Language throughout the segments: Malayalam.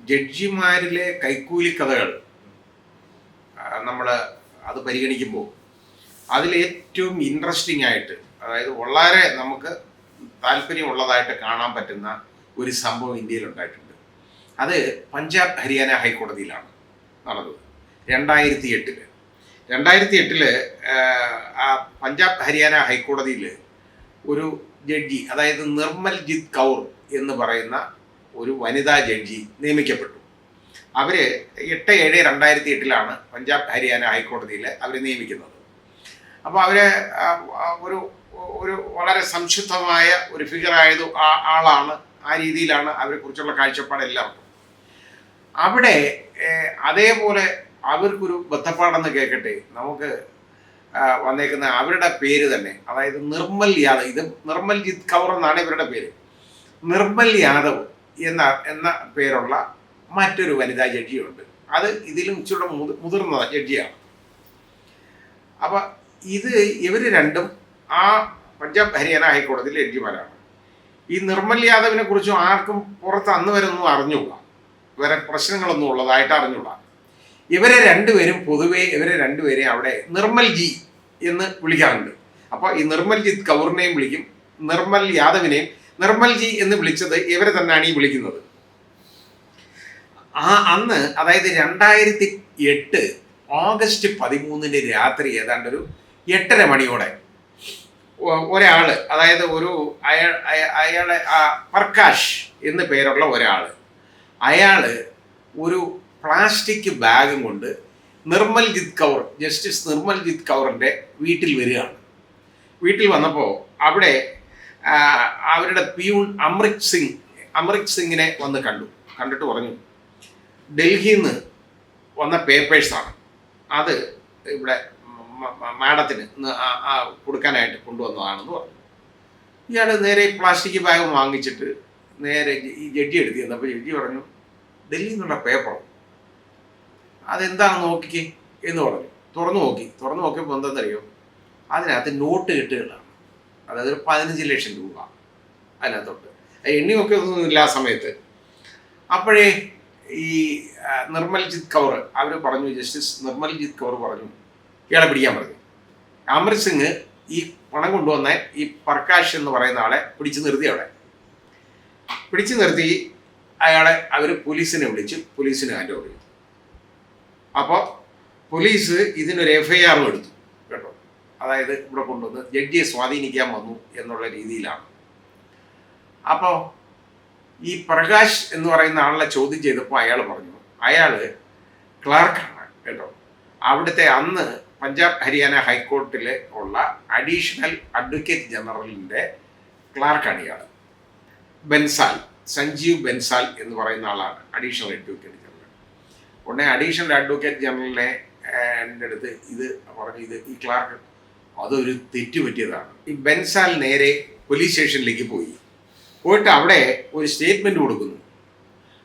ജഡ്ജിമാരിലെ കൈക്കൂലി കഥകൾ നമ്മൾ അത് പരിഗണിക്കുമ്പോൾ അതിലേറ്റവും ഇൻട്രസ്റ്റിംഗ് ആയിട്ട്, അതായത് വളരെ നമുക്ക് താല്പര്യമുള്ളതായിട്ട് കാണാൻ പറ്റുന്ന ഒരു സംഭവം ഇന്ത്യയിൽ ഉണ്ടായിട്ടുണ്ട്. അത് പഞ്ചാബ് ഹരിയാന ഹൈക്കോടതിയിലാണ് നടന്നത് 2008. 2008 ആ പഞ്ചാബ് ഹരിയാന ഹൈക്കോടതിയിൽ ഒരു ജഡ്ജി, അതായത് നിർമ്മൽജിത്ത് കൗർ എന്ന് പറയുന്ന ഒരു വനിതാ ജഡ്ജി നിയമിക്കപ്പെട്ടു. അവർ 8/7/2008 പഞ്ചാബ് ഹരിയാന ഹൈക്കോടതിയിൽ അവർ നിയമിക്കുന്നത്. അപ്പോൾ അവർ ഒരു ഒരു വളരെ സംശുദ്ധമായ ഒരു ഫിഗറായത് ആളാണ്. ആ രീതിയിലാണ് അവരെക്കുറിച്ചുള്ള കാഴ്ചപ്പാടെല്ലാം. അവിടെ അതേപോലെ അവർക്കൊരു ബദ്ധപ്പാടെന്ന് കേൾക്കട്ടെ, നമുക്ക് വന്നേക്കുന്ന അവരുടെ പേര് തന്നെ, അതായത് നിർമ്മൽ യാദവ്. ഇത് നിർമ്മൽജിത്ത് കൗർ എന്നാണ് ഇവരുടെ പേര്. നിർമ്മൽ യാദവ് എന്ന പേരുള്ള മറ്റൊരു വനിതാ ജഡ്ജിയുണ്ട്. അത് ഇതിലും ഇച്ചിരി മുതിർന്ന ജഡ്ജിയാണ്. അപ്പം ഇവർ രണ്ടും ആ പഞ്ചാബ് ഹരിയാന ഹൈക്കോടതിയിലെ ജഡ്ജിമാരാണ്. ഈ നിർമ്മൽ യാദവിനെ കുറിച്ചും ആർക്കും പുറത്ത് അന്ന് വരെ ഒന്നും അറിഞ്ഞുകൂടാ, വേറെ പ്രശ്നങ്ങളൊന്നും ഉള്ളതായിട്ട് അറിഞ്ഞുകൂടാ. ഇവരെ രണ്ടുപേരെ അവിടെ നിർമ്മൽജി എന്ന് വിളിക്കാറുണ്ട്. അപ്പോൾ ഈ നിർമ്മൽജിത്ത് കൗറിനെയും വിളിക്കും, നിർമ്മൽ യാദവിനെയും നിർമ്മൽജി എന്ന് വിളിച്ചത് ഇവരെ തന്നെയാണ് ഈ വിളിക്കുന്നത്. അന്ന്, അതായത് 2008 ഓഗസ്റ്റ് 13 രാത്രി ഏതാണ്ട് ഒരു 8:30 മണിയോടെ ഒരാൾ, അതായത് അയാളെ പ്രകാശ് എന്ന് പേരുള്ള ഒരാൾ, അയാൾ ഒരു പ്ലാസ്റ്റിക് ബാഗും കൊണ്ട് ജസ്റ്റിസ് നിർമ്മൽജിത്ത് കൗറിൻ്റെ വീട്ടിൽ വരികയാണ്. വീട്ടിൽ വന്നപ്പോൾ അവിടെ അവരുടെ പിയൂൺ അമൃത് സിംഗിനെ വന്ന് കണ്ടിട്ട് പറഞ്ഞു, ഡൽഹിയിൽ നിന്ന് വന്ന പേപ്പേഴ്സാണ്, അത് ഇവിടെ മാഡത്തിന് കൊടുക്കാനായിട്ട് കൊണ്ടുവന്നതാണെന്ന് പറഞ്ഞു. ഇയാൾ നേരെ പ്ലാസ്റ്റിക് ബാഗ് വാങ്ങിച്ചിട്ട് നേരെ ഈ ജഡ്ജി എടുത്തി എന്നപ്പോൾ ജഡ്ജി പറഞ്ഞു, ഡൽഹിയിൽ നിന്നുള്ള പേപ്പർ അതെന്താണെന്ന് നോക്കിക്കേ എന്ന് പറഞ്ഞു. തുറന്നു നോക്കിയപ്പോൾ എന്താണെന്നറിയോ, അതിനകത്ത് നോട്ട് കെട്ടുകളാണ്. അതായത് 15 ലക്ഷം രൂപ അതിനകത്തോട്ട്. എണ്ണിയൊക്കെ ഒന്നും ഇല്ല ആ സമയത്ത്. അപ്പോഴേ ഈ നിർമ്മൽജിത്ത് കൗർ അവർ പറഞ്ഞു, ജസ്റ്റിസ് നിർമ്മൽജിത്ത് കൗർ പറഞ്ഞു, ഇയാളെ പിടിക്കാൻ പറഞ്ഞു. അമൃത് സിംഗ് ഈ പണം കൊണ്ടുവന്ന ഈ പ്രകാശ് എന്ന് പറയുന്ന ആളെ പിടിച്ചു നിർത്തി അയാളെ അവർ പോലീസിനെ ഹാൻഡ് ഓവർ ചെയ്തു. അപ്പോൾ പോലീസ് ഇതിനൊരു FIR എടുത്തു കേട്ടോ. അതായത് ഇവിടെ കൊണ്ടുവന്ന് ജഡ്ജിയെ സ്വാധീനിക്കാൻ വന്നു എന്നുള്ള രീതിയിലാണ്. അപ്പോൾ ഈ പ്രകാശ് എന്ന് പറയുന്ന ആളെ ചോദ്യം ചെയ്തപ്പോൾ അയാൾ പറഞ്ഞു, അയാൾ ക്ലാർക്കാണ് കേട്ടോ. അവിടുത്തെ അന്ന് പഞ്ചാബ് ഹരിയാന ഹൈക്കോർട്ടിൽ ഉള്ള അഡീഷണൽ അഡ്വക്കേറ്റ് ജനറലിൻ്റെ ക്ലാർക്കാണ് ഇയാൾ. സഞ്ജീവ് ബൻസാൽ എന്ന് പറയുന്ന ആളാണ് അഡീഷണൽ അഡ്വക്കേറ്റ് ജനറൽ. ഉടനെ അഡീഷണൽ അഡ്വക്കേറ്റ് ജനറലിനെ എൻ്റെ അടുത്ത് ഇത് പറഞ്ഞു, ഈ ക്ലാർക്ക് അതൊരു തെറ്റ് പറ്റിയതാണ്. ഈ ബൻസാൽ നേരെ പോലീസ് സ്റ്റേഷനിലേക്ക് പോയിട്ട് അവിടെ ഒരു സ്റ്റേറ്റ്മെൻറ്റ് കൊടുക്കുന്നു.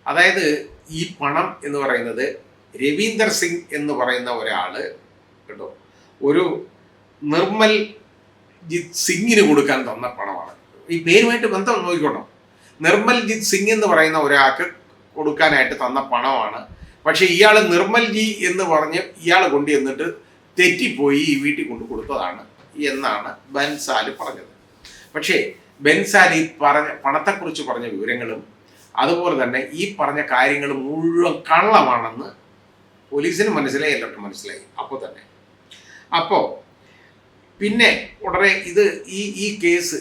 അതായത് ഈ പണം എന്ന് പറയുന്നത് രവീന്ദർ സിംഗ് എന്ന് പറയുന്ന ഒരാൾ കേട്ടോ, ഒരു നിർമ്മൽജിത്ത് സിംഗിന് കൊടുക്കാൻ തന്ന പണമാണ്. ഈ പേരുമായിട്ട് ബന്ധം നോക്കിക്കോട്ടോ. നിർമ്മൽജിത്ത് സിംഗ് എന്ന് പറയുന്ന ഒരാൾക്ക് കൊടുക്കാനായിട്ട് തന്ന പണമാണ്. പക്ഷേ ഇയാൾ നിർമ്മൽജി എന്ന് പറഞ്ഞ് ഇയാൾ കൊണ്ടു ചെന്നിട്ട് തെറ്റിപ്പോയി ഈ വീട്ടിൽ കൊണ്ടു കൊടുത്തതാണ് എന്നാണ് ബൻസാൽ പറഞ്ഞത്. പക്ഷേ ബൻസാൽ ഈ പണത്തെക്കുറിച്ച് പറഞ്ഞ വിവരങ്ങളും അതുപോലെ തന്നെ ഈ പറഞ്ഞ കാര്യങ്ങളും മുഴുവൻ കള്ളമാണെന്ന് പോലീസിന് മനസ്സിലായി, എല്ലാവർക്കും മനസ്സിലായി അപ്പോൾ തന്നെ. അപ്പോൾ പിന്നെ ഉടനെ ഈ കേസ്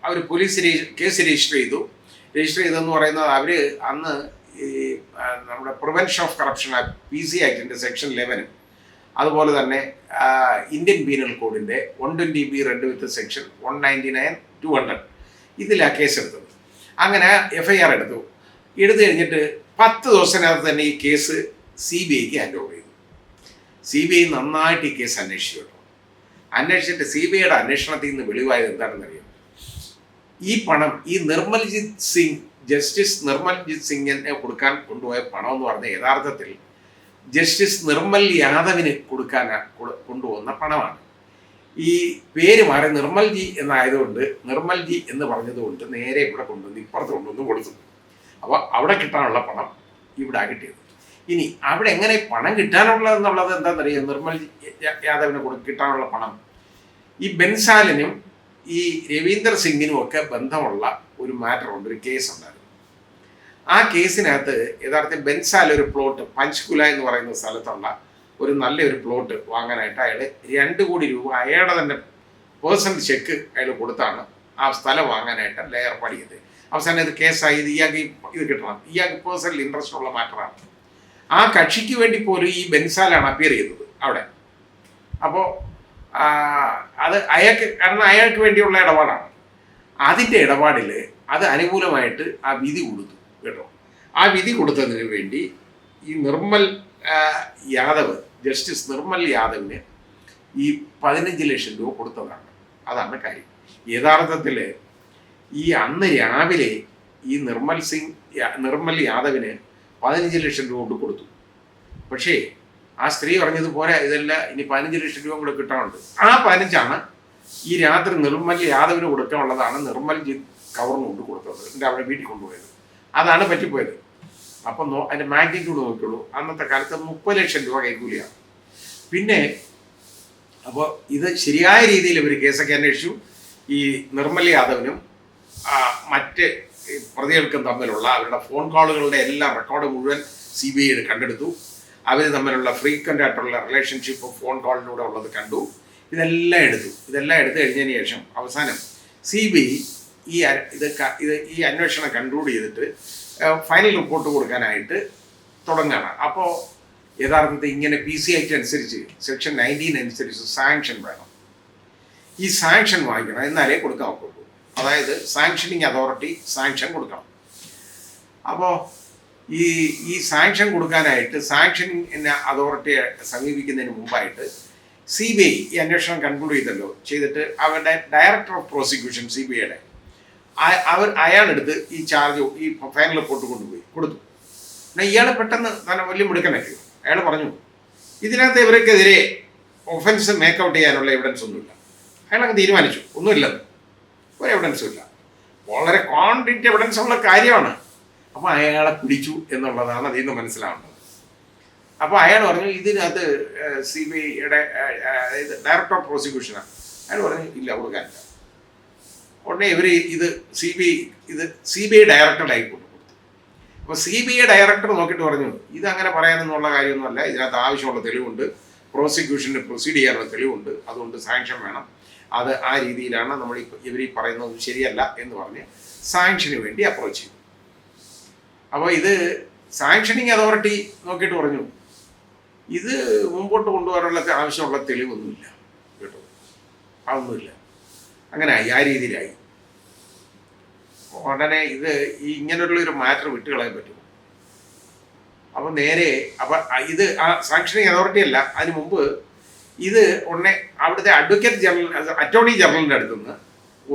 അവർ കേസ് രജിസ്റ്റർ ചെയ്തെന്ന് പറയുന്നത് അവർ അന്ന് ഈ നമ്മുടെ പ്രിവെൻഷൻ ഓഫ് കറപ്ഷൻ PC ആക്ടിൻ്റെ സെക്ഷൻ 11 അതുപോലെ തന്നെ ഇന്ത്യൻ പീനൽ കോഡിൻ്റെ 120B റെഡ് വിത്ത് സെക്ഷൻ 199-200 ഇതിലാണ് കേസെടുത്തത്. അങ്ങനെ FIR എടുത്തു കഴിഞ്ഞിട്ട് 10 ദിവസത്തിനകത്ത് തന്നെ ഈ കേസ് CBIക്ക് ഹാൻഡ് ഓവർ ചെയ്തു. CBI നന്നായിട്ട് ഈ കേസ് അന്വേഷിച്ചിട്ട് CBIയുടെ അന്വേഷണത്തിൽ നിന്ന് വെളിവായത് എന്താണെന്നറിയാം. ഈ പണം ഈ ജസ്റ്റിസ് നിർമ്മൽജിത്ത് സിംഗിനെ കൊടുക്കാൻ കൊണ്ടുപോയ പണം എന്ന് പറഞ്ഞാൽ യഥാർത്ഥത്തിൽ ജസ്റ്റിസ് നിർമ്മൽ യാദവിന് കൊണ്ടുപോകുന്ന പണമാണ്. ഈ പേര് മാറി നിർമ്മൽജി എന്നായതുകൊണ്ട്, നിർമ്മൽജി എന്ന് പറഞ്ഞതുകൊണ്ട് നേരെ ഇവിടെ കൊണ്ടുവന്ന് ഇപ്പുറത്ത് കൊണ്ടുവന്ന് കൊടുത്തു. അപ്പോൾ അവിടെ കിട്ടാനുള്ള പണം ഇവിടെ കിട്ടിയത്. ഇനി അവിടെ എങ്ങനെ പണം കിട്ടാനുള്ളതെന്നുള്ളത് എന്താണെന്നറിയാം. നിർമ്മൽ യാദവിന് കിട്ടാനുള്ള പണം ഈ ബൻസാലിനും ഈ രവീന്ദർ സിംഗിനും ഒക്കെ ബന്ധമുള്ള ഒരു മാറ്ററുണ്ട്, ഒരു കേസ് ഉണ്ടായിരുന്നു. ആ കേസിനകത്ത് യഥാർത്ഥത്തിൽ ബൻസാൽ ഒരു പ്ലോട്ട് പഞ്ച്കുല എന്ന് പറയുന്ന സ്ഥലത്തുള്ള ഒരു നല്ലൊരു പ്ലോട്ട് വാങ്ങാനായിട്ട് അയാൾ 2 കോടി രൂപ അയാളുടെ തന്നെ പേഴ്സണൽ ചെക്ക് അയാൾ കൊടുത്താണ് ആ സ്ഥലം വാങ്ങാനായിട്ട് അല്ല ഏർപ്പാട് ചെയ്തത്. അവസാനം ഇത് കേസായി. ഇയാൾക്ക് ഇത് കിട്ടണം, ഇയാൾക്ക് പേഴ്സണൽ ഇൻട്രസ്റ്റ് ഉള്ള മാറ്ററാണ്. ആ കക്ഷിക്ക് വേണ്ടി പോലും ഈ ബൻസാലാണ് അപ്പിയർ ചെയ്തത് അവിടെ. അപ്പോൾ അത് കാരണം അയാൾക്ക് വേണ്ടിയുള്ള ഇടപാടാണ്. അതിൻ്റെ ഇടപാടിൽ അത് അനുകൂലമായിട്ട് ആ വിധി കൊടുത്തു കേട്ടോ. ആ വിധി കൊടുത്തതിന് വേണ്ടി ഈ നിർമ്മൽ യാദവ്, ജസ്റ്റിസ് നിർമ്മൽ യാദവിന് ഈ 15 ലക്ഷം രൂപ കൊടുത്തതാണ്. അതാണ് കാര്യം. യഥാർത്ഥത്തിൽ ഈ അന്ന് രാവിലെ ഈ നിർമ്മൽ യാദവിന് 15 ലക്ഷം രൂപ കൊണ്ട് കൊടുത്തു. പക്ഷേ ആ സ്ത്രീ പറഞ്ഞതുപോലെ ഇതെല്ലാം ഇനി 15 ലക്ഷം രൂപ കൂടെ കിട്ടാനുണ്ട്. ആ 15 ഈ രാത്രി നിർമ്മൽ യാദവിന് കൊടുക്കാനുള്ളതാണ് നിർമ്മൽജിത്ത് കവർന്ന് കൊണ്ട് കൊടുത്തത്, എൻ്റെ അവിടെ വീട്ടിൽ കൊണ്ടുപോയത്. അതാണ് പറ്റിപ്പോയത്. അപ്പം അതിൻ്റെ മാഗ്നിറ്റ്യൂഡ് നോക്കിയുള്ളൂ. അന്നത്തെ കാലത്ത് 30 ലക്ഷം രൂപ കൈക്കൂലിയാണ്. പിന്നെ അപ്പോൾ ഇത് ശരിയായ രീതിയിൽ ഇവർ കേസൊക്കെ അന്വേഷിച്ചു. ഈ നിർമ്മൽ യാദവിനും മറ്റ് പ്രതികൾക്കും തമ്മിലുള്ള അവരുടെ ഫോൺ കോളുകളുടെ എല്ലാ റെക്കോർഡ് മുഴുവൻ CBI കണ്ടെടുത്തു. അവർ തമ്മിലുള്ള ഫ്രീക്വൻ്റ് ആയിട്ടുള്ള റിലേഷൻഷിപ്പ് ഫോൺ കോളിലൂടെ ഉള്ളത് കണ്ടു. ഇതെല്ലാം എടുത്തു കഴിഞ്ഞതിന് ശേഷം അവസാനം CBI ഈ അന്വേഷണം കൺക്ലൂഡ് ചെയ്തിട്ട് ഫൈനൽ റിപ്പോർട്ട് കൊടുക്കാനായിട്ട് തുടങ്ങുകയാണ്. അപ്പോൾ യഥാർത്ഥത്തിൽ ഇങ്ങനെ PC Act അനുസരിച്ച് സെക്ഷൻ 19 അനുസരിച്ച് സാങ്ഷൻ വേണം. ഈ സാങ്ഷൻ വാങ്ങിക്കണം, എന്നാലേ കൊടുക്കാൻ ഒക്കുള്ളൂ. അതായത് സാങ്ഷനിങ് അതോറിറ്റി സാങ്ഷൻ കൊടുക്കണം. അപ്പോൾ ഈ സാങ്ഷൻ കൊടുക്കാനായിട്ട് സാങ്ഷനിങ് അതോറിറ്റിയെ സമീപിക്കുന്നതിന് മുമ്പായിട്ട് CBI ഈ അന്വേഷണം കൺക്ലൂഡ് ചെയ്തിട്ട് അവരുടെ ഡയറക്ടർ ഓഫ് പ്രോസിക്യൂഷൻ CBIയുടെ അയാളെടുത്ത് ഈ ചാർജ് ഈ ഫൈനൽ റിപ്പോർട്ട് കൊണ്ടുപോയി കൊടുത്തു. എന്നാൽ ഇയാൾ പെട്ടെന്ന് തന്നെ വലിയ മിടുക്കനാക്കി. അയാൾ പറഞ്ഞു ഇതിനകത്ത് ഇവർക്കെതിരെ ഒഫൻസ് മേക്കൗട്ട് ചെയ്യാനുള്ള എവിഡൻസ് ഒന്നുമില്ല. അയാളങ്ങ് തീരുമാനിച്ചു ഒന്നുമില്ലെന്ന്, ഒരു എവിഡൻസും ഇല്ല. വളരെ കോൺക്രീറ്റ് എവിഡൻസ് ഉള്ള കാര്യമാണ്. അപ്പോൾ അയാളെ പിടിച്ചു എന്നുള്ളതാണ് അതിൽ നിന്ന് മനസ്സിലാവുന്നത്. അപ്പോൾ അയാൾ പറഞ്ഞു ഇതിനകത്ത് CBIയുടെ ഡയറക്ടർ ഓഫ് പ്രോസിക്യൂഷനാണ്. അയാൾ പറഞ്ഞു ഇല്ല, കൊടുക്കാനില്ല. ഉടനെ ഇവർ CBI ഡയറക്ടറായി കൊടുത്തു. അപ്പോൾ CBI ഡയറക്ടർ നോക്കിയിട്ട് പറഞ്ഞു ഇതങ്ങനെ പറയാനൊന്നുള്ള കാര്യമൊന്നുമല്ല, ഇതിനകത്ത് ആവശ്യമുള്ള തെളിവുണ്ട്, പ്രോസിക്യൂഷന് പ്രൊസീഡ് ചെയ്യാനുള്ള തെളിവുണ്ട്, അതുകൊണ്ട് സാങ്ഷൻ വേണം. അത് ആ രീതിയിലാണ് ഇവർ പറയുന്നത് ശരിയല്ല എന്ന് പറഞ്ഞ് സാങ്ഷന് വേണ്ടി അപ്രോച്ച് ചെയ്തു. അപ്പോൾ ഇത് സാങ്ഷനിങ് അതോറിറ്റി നോക്കിയിട്ട് പറഞ്ഞു ഇത് മുമ്പോട്ട് കൊണ്ടുപോകാനുള്ള ആവശ്യമുള്ള തെളിവൊന്നുമില്ല കേട്ടോ, അതൊന്നുമില്ല. അങ്ങനെ ആ രീതിയിലായി. ഉടനെ ഇങ്ങനെയുള്ളൊരു മാറ്റർ വിട്ടുകളയാൻ പറ്റുമോ? അപ്പോൾ ഇത് ആ സാങ്ഷനിങ് അതോറിറ്റി അല്ല, അതിന് മുമ്പ് ഇത് ഉടനെ അവിടുത്തെ അറ്റോർണി ജനറലിൻ്റെ അടുത്തുനിന്ന്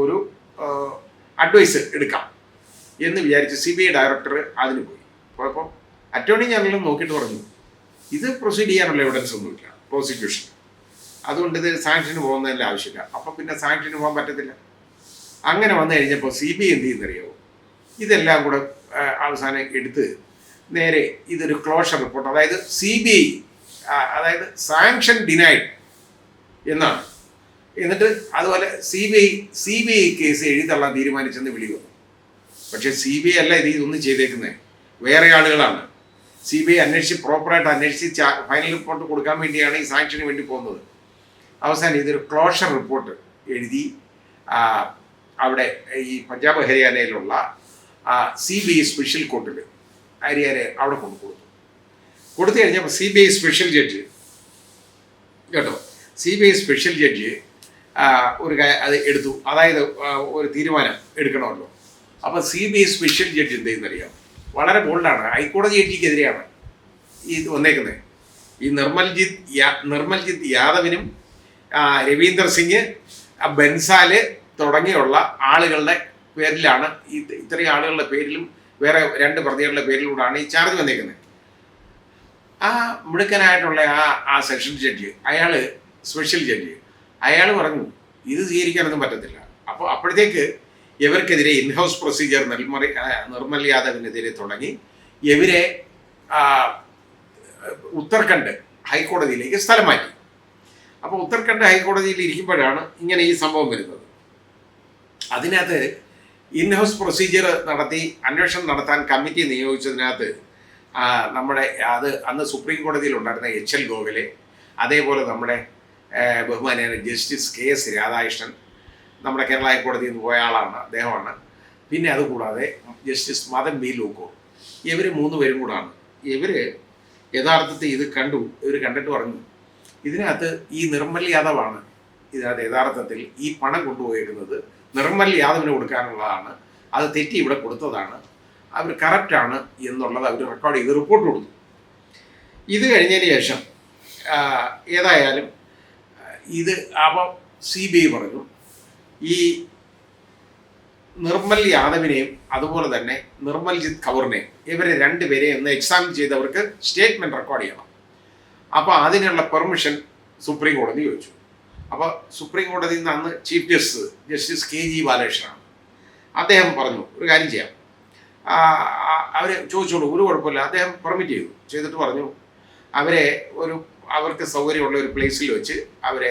ഒരു അഡ്വൈസ് എടുക്കാം എന്ന് വിചാരിച്ച് CBI ഡയറക്ടർ അതിന് പോയി. അപ്പോൾ അറ്റോർണി ജനറൽ നോക്കിയിട്ട് പറഞ്ഞു ഇത് പ്രൊസീഡ് ചെയ്യാനുള്ള എവിഡൻസ് ഒന്നുമില്ല പ്രോസിക്യൂഷൻ, അതുകൊണ്ട് ഇത് സാങ്ഷന് പോകുന്നതിൻ്റെ ആവശ്യമില്ല. അപ്പം പിന്നെ സാങ്ഷന് പോകാൻ പറ്റത്തില്ല. അങ്ങനെ വന്നു കഴിഞ്ഞപ്പോൾ CBI എന്ത് ചെയ്യുന്നറിയാമോ, ഇതെല്ലാം കൂടെ അവസാനം എടുത്ത് നേരെ ഇതൊരു ക്ലോഷർ റിപ്പോർട്ട്, അതായത് CBI അതായത് സാങ്ഷൻ ഡിനൈഡ് എന്നാണ്. എന്നിട്ട് അതുപോലെ CBI കേസ് എഴുതള്ളാൻ തീരുമാനിച്ചെന്ന് വിളി വന്നു. പക്ഷേ CBI അല്ല ഇതൊന്നും ചെയ്തേക്കുന്നത്, വേറെ ആളുകളാണ്. CBI അന്വേഷിച്ച് പ്രോപ്പറായിട്ട് അന്വേഷിച്ച് ഫൈനൽ റിപ്പോർട്ട് കൊടുക്കാൻ വേണ്ടിയാണ് ഈ സാങ്ഷന് വേണ്ടി പോകുന്നത്. അവസാനം ഇതൊരു ക്ലോഷർ റിപ്പോർട്ട് എഴുതി അവിടെ ഈ പഞ്ചാബ് ഹരിയാനയിലുള്ള CBI സ്പെഷ്യൽ കോർട്ടിൽ അവിടെ കൊടുത്തു കഴിഞ്ഞപ്പോൾ CBI സ്പെഷ്യൽ ജഡ്ജ് കേട്ടോ, CBI സ്പെഷ്യൽ ജഡ്ജ് അത് എടുത്തു. അതായത് ഒരു തീരുമാനം എടുക്കണമല്ലോ. അപ്പോൾ CBI സ്പെഷ്യൽ ജഡ്ജ് എന്ത് ചെയ്യുന്നറിയാം, വളരെ ബോൾഡാണ്. ഹൈക്കോടതി ജഡ്ജിക്കെതിരെയാണ് ഇത് വന്നേക്കുന്നത്. ഈ നിർമ്മൽജിത്ത് യാദവിനും രവീന്ദർ സിംഗ്, ബൻസാല് തുടങ്ങിയുള്ള ആളുകളുടെ പേരിലാണ് ഇത്രയും ആളുകളുടെ പേരിലും വേറെ 2 പ്രതികളുടെ പേരിലൂടെയാണ് ഈ ചാർജ് വന്നേക്കുന്നത്. ആ മിടുക്കനായിട്ടുള്ള ആ സെഷൻ ജഡ്ജി, സ്പെഷ്യൽ ജഡ്ജി, അയാൾ പറഞ്ഞു ഇത് സ്വീകരിക്കാനൊന്നും പറ്റത്തില്ല. അപ്പോൾ അപ്പോഴത്തേക്ക് ഇവർക്കെതിരെ ഇൻഹൗസ് പ്രൊസീജിയർ നിർമ്മൽ യാദവിനെതിരെ തുടങ്ങി ഇവരെ ആ, ഉത്തരാഖണ്ഡ് ഹൈക്കോടതിയിലേക്ക് സ്ഥലം മാറ്റി. അപ്പോൾ ഉത്തരാഖണ്ഡ് ഹൈക്കോടതിയിൽ ഇരിക്കുമ്പോഴാണ് ഇങ്ങനെ ഈ സംഭവം വരുന്നത്. അതിനകത്ത് ഇൻഹൗസ് പ്രൊസീജിയർ നടത്തി അന്വേഷണം നടത്താൻ കമ്മിറ്റി നിയോഗിച്ചതിനകത്ത് നമ്മുടെ അന്ന് സുപ്രീം കോടതിയിലുണ്ടായിരുന്ന എച്ച് എൽ ഗോഖലെ, അതേപോലെ നമ്മുടെ ബഹുമാനിയായ ജസ്റ്റിസ് കെ എസ് രാധാകൃഷ്ണൻ, നമ്മുടെ കേരള ഹൈക്കോടതിയിൽ നിന്ന് പോയ ആളാണ്, അദ്ദേഹമാണ്. പിന്നെ അതുകൂടാതെ ജസ്റ്റിസ് മദൻ ബി ലൂക്കോർ, ഇവർ 3 പേരും കൂടാണ്. ഇവർ യഥാർത്ഥത്തിൽ ഇത് ഇവർ കണ്ടിട്ട് പറഞ്ഞു, ഇതിനകത്ത് ഈ നിർമ്മൽ യാദവാണ് ഇതിനകത്ത് യഥാർത്ഥത്തിൽ ഈ പണം കൊണ്ടുപോയിരിക്കുന്നത്, നിർമ്മൽ യാദവിന് കൊടുക്കാനുള്ളതാണ്, അത് തെറ്റി ഇവിടെ കൊടുത്തതാണ്, അവർ കറക്റ്റാണ് എന്നുള്ളത് അവർ റെക്കോർഡ് ചെയ്ത് റിപ്പോർട്ട് കൊടുത്തു. ഇത് കഴിഞ്ഞതിന് ശേഷം ഏതായാലും ഇത് അപ്പോൾ CBI പറഞ്ഞു ഈ നിർമ്മൽ യാദവിനെയും അതുപോലെ തന്നെ നിർമ്മൽജിത്ത് കൗറിനെയും ഇവരെ 2 പേരെയും ഒന്ന് എക്സാമിൻ ചെയ്തവർക്ക് സ്റ്റേറ്റ്മെൻറ്റ് റെക്കോർഡ് ചെയ്യണം. അപ്പോൾ അതിനുള്ള പെർമിഷൻ സുപ്രീം കോടതി ചോദിച്ചു. അപ്പോൾ സുപ്രീം കോടതിയിൽ നിന്ന് അന്ന് ചീഫ് ജസ്റ്റിസ് KG ബാലകൃഷ്ണനാണ്. അദ്ദേഹം പറഞ്ഞു ഒരു കാര്യം ചെയ്യാം, അവർ ചോദിച്ചോളൂ, ഒരു കുഴപ്പമില്ല. അദ്ദേഹം പെർമിറ്റ് ചെയ്തിട്ട് പറഞ്ഞു അവർക്ക് സൗകര്യമുള്ള ഒരു പ്ലേസിൽ വെച്ച് അവരെ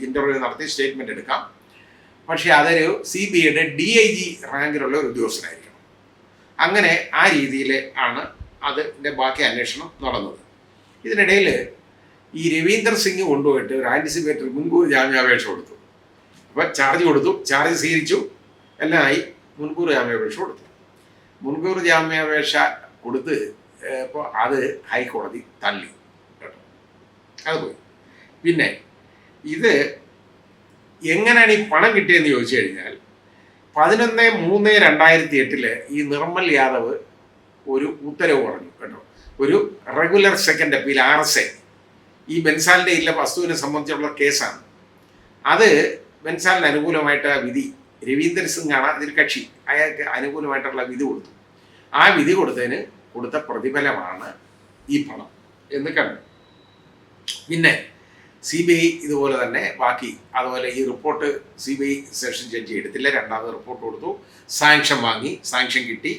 ഇൻ്റർവ്യൂ നടത്തി സ്റ്റേറ്റ്മെൻറ്റ് എടുക്കാം. പക്ഷേ അതൊരു CBIയുടെ DIG റാങ്കിലുള്ള ഒരു ഉദ്യോഗസ്ഥനായിരിക്കണം. അങ്ങനെ ആ രീതിയിൽ ആണ് അതിൻ്റെ ബാക്കി അന്വേഷണം നടന്നത്. ഇതിനിടയിൽ ഈ രവീന്ദർ സിംഗ് കൊണ്ടുപോയിട്ട് ഒരു ആൻറ്റിസിപ്പേറ്ററി മുൻകൂർ ജാമ്യാപേക്ഷ കൊടുത്തു. അപ്പോൾ ചാർജ് സ്വീകരിച്ചു, എല്ലാം ആയി. മുൻകൂർ ജാമ്യാപേക്ഷ കൊടുത്തു. മുൻകൂർ ജാമ്യാപേക്ഷ കൊടുത്ത് ഇപ്പോൾ അത് ഹൈക്കോടതി തള്ളി കേട്ടോ, അത് പോയി. പിന്നെ ഇത് എങ്ങനെയാണ് ഈ പണം കിട്ടിയതെന്ന് ചോദിച്ചു കഴിഞ്ഞാൽ 11/3/2008 ഈ നിർമ്മൽ യാദവ് ഒരു ഉത്തരവ് പറഞ്ഞു കേട്ടോ, ഒരു റെഗുലർ സെക്കൻഡ് അപ്പീൽ RSA, ഈ ബൻസാലിൻ്റെ ഇല്ല വസ്തുവിനെ സംബന്ധിച്ചുള്ള കേസാണ്. അത് ബൻസാലിന് അനുകൂലമായിട്ട് വിധി, രവീന്ദർ സിംഗ് ആണ് അതിൽ കക്ഷി, അയാൾക്ക് അനുകൂലമായിട്ടുള്ള വിധി കൊടുത്തു. ആ വിധി കൊടുത്ത പ്രതിഫലമാണ് ഈ പണം എന്ന് കണ്ടു. പിന്നെ CBI ഇതുപോലെ തന്നെ ബാക്കി അതുപോലെ ഈ റിപ്പോർട്ട് CBI സെഷൻ ജഡ്ജി എടുത്തില്ല, 2ാമത് റിപ്പോർട്ട് കൊടുത്തു, സാങ്ഷൻ വാങ്ങി, സാങ്ഷൻ കിട്ടി,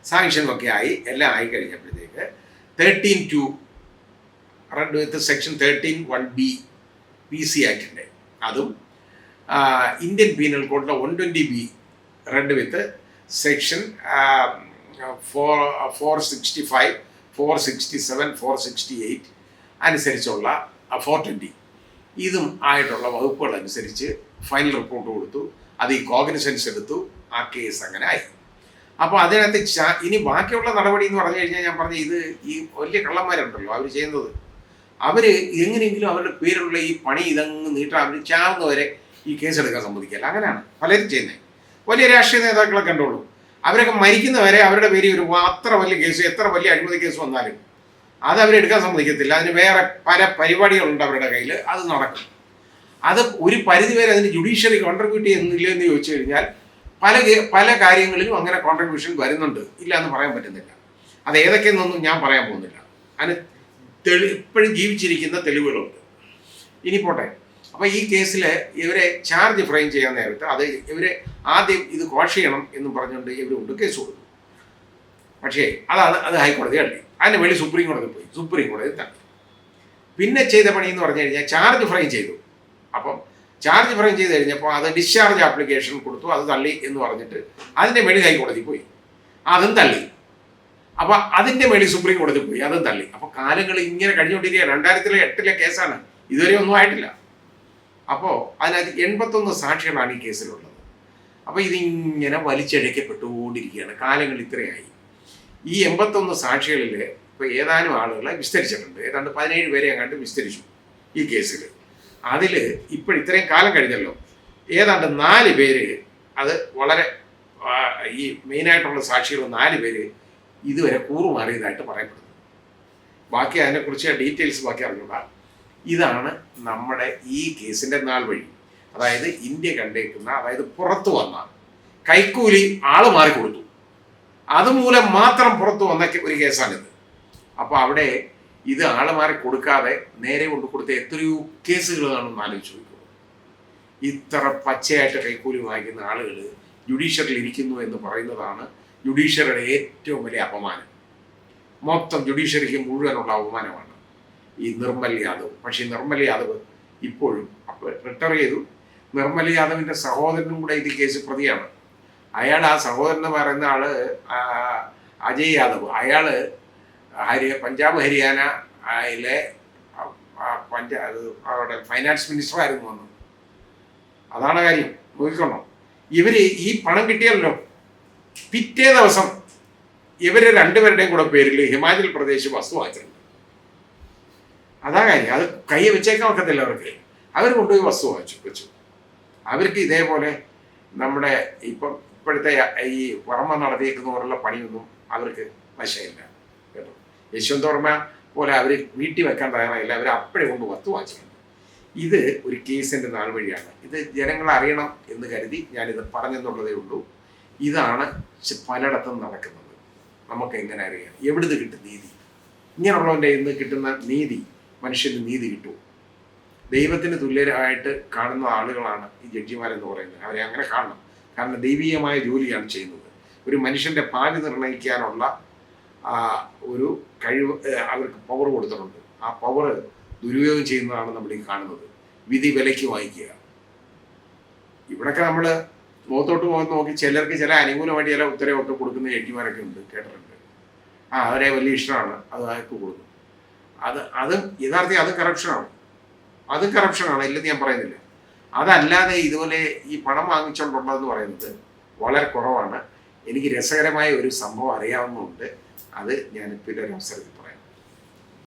സാങ്ഷനൊക്കെ ആയി, എല്ലാം ആയി കഴിഞ്ഞപ്പോഴത്തേക്ക് 13(2) read with section 13(1)B PC ആക്ടിൻ്റെ അതും ഇന്ത്യൻ പീനൽ കോഡിലെ 120B റെഡ് വിത്ത് സെക്ഷൻ 465, 467, 468 അനുസരിച്ചുള്ള 420 ഇതും ആയിട്ടുള്ള വകുപ്പുകൾ അനുസരിച്ച് ഫൈനൽ റിപ്പോർട്ട് കൊടുത്തു. അത് ഈ കോഗ്നിസൻസ് എടുത്തു, ആ കേസ് അങ്ങനെ ആയി. അപ്പോൾ അതിനകത്ത് ഇനി ബാക്കിയുള്ള നടപടി എന്ന് പറഞ്ഞു കഴിഞ്ഞാൽ ഞാൻ പറഞ്ഞ ഇത് ഈ വലിയ കള്ളന്മാരുണ്ടല്ലോ അവർ ചെയ്യുന്നത്, അവർ എങ്ങനെയെങ്കിലും അവരുടെ പേരുള്ള ഈ പണി ഇതങ്ങ് നീട്ടാൻ അവർ ചാവുന്നവരെ ഈ കേസെടുക്കാൻ സമ്മതിക്കില്ല. അങ്ങനെയാണ് പലരും ചെയ്യുന്നത്. വലിയ രാഷ്ട്രീയ നേതാക്കളെ കണ്ടോളൂ, അവരൊക്കെ മരിക്കുന്നവരെ അവരുടെ പേര് ഒരു അത്ര വലിയ കേസ്, എത്ര വലിയ അഴിമതി കേസ് വന്നാലും അത് അവരെടുക്കാൻ സമ്മതിക്കത്തില്ല. അതിന് വേറെ പല പരിപാടികളുണ്ട് അവരുടെ കയ്യിൽ, അത് നടക്കും. അത് ഒരു പരിധിവരെ അതിന് ജുഡീഷ്യറി കോൺട്രിബ്യൂട്ട് ചെയ്യുന്നില്ല എന്ന് ചോദിച്ചു കഴിഞ്ഞാൽ പല കാര്യങ്ങളിലും അങ്ങനെ കോൺട്രിബ്യൂഷൻ വരുന്നുണ്ട്, ഇല്ല എന്ന് പറയാൻ പറ്റുന്നില്ല. അത് ഏതൊക്കെയെന്നൊന്നും ഞാൻ പറയാൻ പോകുന്നില്ല. അതിന് ഇപ്പോഴും ജീവിച്ചിരിക്കുന്ന തെളിവുകളുണ്ട്. ഇനി പോട്ടെ. അപ്പോൾ ഈ കേസിൽ ഇവരെ ചാർജ് ഫ്രെയിം ചെയ്യാൻ നേരത്ത് ഇവരെ ആദ്യം ഇത് ക്വാഷ് ചെയ്യണം എന്ന് പറഞ്ഞുകൊണ്ട് ഇവരുണ്ട് കേസ് കൊടുത്തു. പക്ഷേ അത് ഹൈക്കോടതി തള്ളി. അതിന് വേണ്ടി സുപ്രീം കോടതി പോയി, സുപ്രീം കോടതി തള്ളി. പിന്നെ ചെയ്ത പണി എന്ന് പറഞ്ഞു കഴിഞ്ഞാൽ ചാർജ് ഫ്രെയിം ചെയ്തു. അപ്പം ചാർജ് ഫ്രെയിം ചെയ്ത് കഴിഞ്ഞപ്പോൾ അത് ഡിസ്ചാർജ് ആപ്ലിക്കേഷൻ കൊടുത്തു, അത് തള്ളി എന്ന് പറഞ്ഞിട്ട് അതിൻ്റെ മേളിൽ ഹൈക്കോടതി പോയി, അതും തള്ളി. അപ്പോൾ അതിൻ്റെ മേളിൽ സുപ്രീം കോടതി പോയി, അതും തള്ളി. അപ്പോൾ കാലങ്ങൾ ഇങ്ങനെ കഴിഞ്ഞുകൊണ്ടിരിക്കുക. 2008 കേസാണ്, ഇതുവരെ ഒന്നും ആയിട്ടില്ല. അപ്പോൾ അതിനകത്ത് 81 സാക്ഷികളാണ് ഈ കേസിലുള്ളത്. അപ്പോൾ ഇതിങ്ങനെ വലിച്ചഴക്കപ്പെട്ടുകൊണ്ടിരിക്കുകയാണ്. കാലങ്ങൾ ഇത്രയായി. ഈ 81 സാക്ഷികളിൽ ഇപ്പോൾ ഏതാനും ആളുകളെ വിസ്തരിച്ചിട്ടുണ്ട്. ഏതാണ്ട് 17 പേരെ അങ്ങോട്ട് വിസ്തരിച്ചു ഈ കേസിൽ. അതിൽ ഇപ്പോൾ ഇത്രയും കാലം കഴിഞ്ഞല്ലോ, ഏതാണ്ട് 4 പേര്, അത് വളരെ ഈ മെയിനായിട്ടുള്ള സാക്ഷികൾ 4 പേര് ഇതുവരെ കൂറുമാറിയതായിട്ട് പറയപ്പെടുന്നു. ബാക്കി അതിനെക്കുറിച്ച് ഡീറ്റെയിൽസ് ബാക്കി അറിഞ്ഞൂടാ. ഇതാണ് നമ്മുടെ ഈ കേസിൻ്റെ നാൾ വഴി. അതായത് ഇന്ത്യ കണ്ടേക്കുന്ന, അതായത് പുറത്തു വന്ന കൈക്കൂലി ആൾ മാറിക്കൊടുത്തു, അതുമൂലം മാത്രം പുറത്തു വന്ന ഒരു കേസാണിത്. അപ്പോൾ അവിടെ ഇത് ആൾ മാറി കൊടുക്കാതെ നേരെ കൊണ്ട് കൊടുത്ത എത്രയോ കേസുകളാണെന്ന് ആലോചിച്ച് നോക്കുന്നത്. ഇത്ര പച്ചയായിട്ട് കൈക്കൂലി വാങ്ങിക്കുന്ന ആളുകൾ ജുഡീഷ്യറിൽ ഇരിക്കുന്നു എന്ന് പറയുന്നതാണ് ജുഡീഷ്യറിയുടെ ഏറ്റവും വലിയ അപമാനം. മൊത്തം ജുഡീഷ്യറിക്ക് മുഴുവനുള്ള അവമാനമാണ് ഈ നിർമ്മൽ യാദവ്. പക്ഷേ നിർമ്മൽ യാദവ് ഇപ്പോഴും അപ്പോൾ റിട്ടയർ ചെയ്തു. നിർമ്മൽ യാദവിൻ്റെ സഹോദരനും കൂടെ ഇത് കേസ് പ്രതിയാണ്. അയാൾ, ആ സഹോദരൻ എന്ന് പറയുന്ന ആള് അജയ് യാദവ്, അയാള് പഞ്ചാബ് ഹരിയാനയിലെ അവിടെ ഫൈനാൻസ് മിനിസ്റ്റർ ആയിരുന്നു വന്നു. അതാണ് കാര്യം. നോക്കിക്കോണം, ഇവര് ഈ പണം കിട്ടിയല്ലോ, പിറ്റേ ദിവസം ഇവര് രണ്ടുപേരുടെയും കൂടെ പേരിൽ ഹിമാചൽ പ്രദേശ് വസ്തു വാങ്ങിച്ചിട്ടുണ്ട്. അതാ കാര്യം. അത് കൈ വെച്ചേക്കാൻ ഒക്കത്തില്ല അവർക്ക്. അവർ കൊണ്ടുപോയി വസ്തു വെച്ചു. അവർക്ക് ഇതേപോലെ നമ്മുടെ ഇപ്പോഴത്തെ ഈ വർമ്മ നടത്തിയേക്കുന്നവരുള്ള പണിയൊന്നും അവർക്ക് വശമില്ല കേട്ടോ. യശ്വന്ത് വർമ്മ പോലെ അവർ വീട്ടിൽ വെക്കാൻ തയ്യാറായില്ല. അവർ അപ്പോഴേ കൊണ്ട് വസ്തു വാങ്ങിച്ചിട്ടുണ്ട്. ഇത് ഒരു കേസിൻ്റെ നാൾ വഴിയാണ്. ഇത് ജനങ്ങൾ അറിയണം എന്ന് കരുതി ഞാനിത് പറഞ്ഞെന്നുള്ളതേ ഉള്ളൂ. ഇതാണ് പലയിടത്തും നടക്കുന്നത്. നമുക്ക് എങ്ങനെ അറിയാം? എവിടുന്ന് കിട്ടും നീതി? ഇങ്ങനെയുള്ളവൻ്റെ ഇന്ന് കിട്ടുന്ന നീതി മനുഷ്യന് നീതി കിട്ടും. ദൈവത്തിന് തുല്യരായിട്ട് കാണുന്ന ആളുകളാണ് ഈ ജഡ്ജിമാരെന്ന് പറയുന്നത്. അവരെ അങ്ങനെ കാണണം. കാരണം ദൈവീയമായ ജോലിയാണ് ചെയ്യുന്നത്. ഒരു മനുഷ്യൻ്റെ ഭാവി നിർണ്ണയിക്കാനുള്ള ഒരു കഴിവ് അവർക്ക് പവർ കൊടുത്തിട്ടുണ്ട്. ആ പവർ ദുരുപയോഗം ചെയ്യുന്നതാണ് നമ്മൾ ഈ കാണുന്നത്. വിധി വിലയ്ക്ക് വാങ്ങിക്കുക. ഇവിടൊക്കെ നമ്മൾ മുഖത്തോട്ട് നോക്കി ചിലർക്ക് ചില അനുകൂലമായിട്ട് ചില ഉത്തരവൊക്കെ കൊടുക്കുന്ന ജഡ്ജിമാരൊക്കെ ഉണ്ട്, കേട്ടിട്ടുണ്ട്. അവരെ വലിയ ഇഷ്ടമാണ്, അത് അയാൾക്ക് കൊടുക്കും. അതും യഥാർത്ഥം അതും കറപ്ഷനാണ്, ഇല്ലെന്ന് ഞാൻ പറയുന്നില്ല. അതല്ലാതെ ഇതുപോലെ ഈ പണം വാങ്ങിച്ചുകൊണ്ടുള്ളതെന്ന് പറയുന്നത് വളരെ കുറവാണ്. എനിക്ക് രസകരമായ ഒരു സംഭവം അറിയാവുന്നതുകൊണ്ട് അത് ഞാനിപ്പോൾ ഒരു അവസരത്തിൽ